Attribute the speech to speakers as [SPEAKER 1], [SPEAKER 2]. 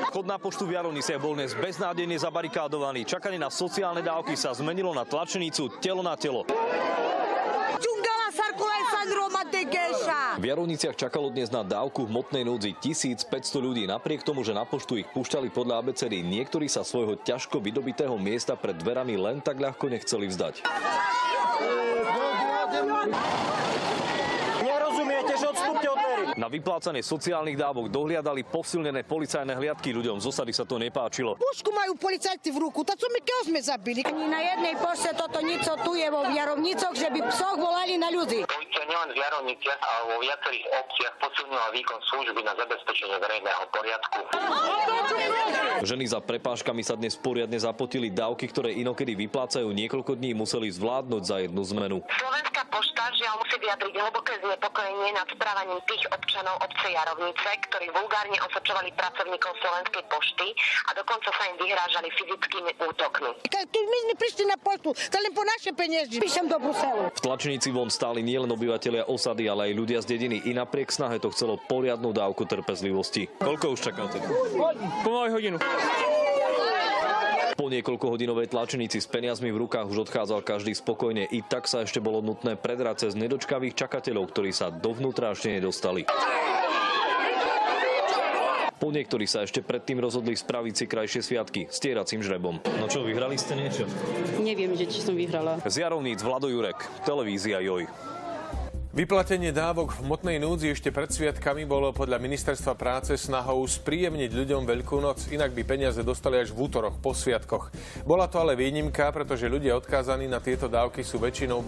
[SPEAKER 1] Vchod na poštu v Jarovniciach bol dnes beznádejne zabarikádovaný. Čakanie na sociálne dávky sa zmenilo na tlačenicu telo na telo. V Jarovniciach čakalo dnes na dávku hmotnej núdzi 1500 ľudí. Napriek tomu, že na poštu ich púšťali podľa abecedy, niektorí sa svojho ťažko vydobitého miesta pred dverami len tak ľahko nechceli vzdať.
[SPEAKER 2] Nerozumiete, že odstúpte od dverí.
[SPEAKER 1] Na vyplácanie sociálnych dávok dohliadali posilnené policajné hliadky. Ľuďom z osady sa to nepáčilo.
[SPEAKER 3] Pušku majú policajti v ruku, tak co my keho sme zabili?
[SPEAKER 4] Ani na jednej pošte toto nico tu je vo Jarovnicoch, že by psoch volali na ľudí.
[SPEAKER 5] Polícia nielen v Jarovniciach, ale vo viacerých obciach posilnila výkon služby na zabezpečenie verejného poriadku.
[SPEAKER 1] Ženy za prepážkami sa dnes poriadne zapotili. Dávky, ktoré inokedy vyplácajú niekoľko dní, museli zvládnuť za jednu zmenu.
[SPEAKER 5] Slovenská pošta žiaľ musí vyjadriť hlboké znepokojenie nad správaním tých občanov obce Jarovnice, ktorí vulgárne osočovali pracovníkov Slovenskej pošty a dokonca sa im vyhrážali fyzickými útokmi.
[SPEAKER 3] My sme prišli na poštu, to len po naše peniaze.
[SPEAKER 4] Píšem do Bruselu.
[SPEAKER 1] V tlačenici von stáli nielen obyvatelia osady, ale aj ľudia z dediny. I napriek snahe to chcelo poriadnu dávku trpezlivosti. Koľko už čakáte?
[SPEAKER 2] Pomaly hodinu.
[SPEAKER 1] Po niekoľkohodinovej tlačenici s peniazmi v rukách už odchádzal každý spokojne. I tak sa ešte bolo nutné predrať cez nedočkavých čakateľov, ktorí sa dovnútra ešte nedostali. Po niektorí sa ešte predtým rozhodli spraviť si krajšie sviatky stieracím žrebom. No čo, vyhrali ste niečo?
[SPEAKER 6] Neviem, či som vyhrala.
[SPEAKER 1] Z Jarovníc Vlado Jurek, televízia JOJ.
[SPEAKER 7] Vyplatenie dávok v hmotnej núdzi ešte pred sviatkami bolo podľa ministerstva práce snahou spríjemniť ľuďom Veľkú noc, inak by peniaze dostali až v útoroch po sviatkoch. Bola to ale výnimka, pretože ľudia odkázaní na tieto dávky sú väčšinou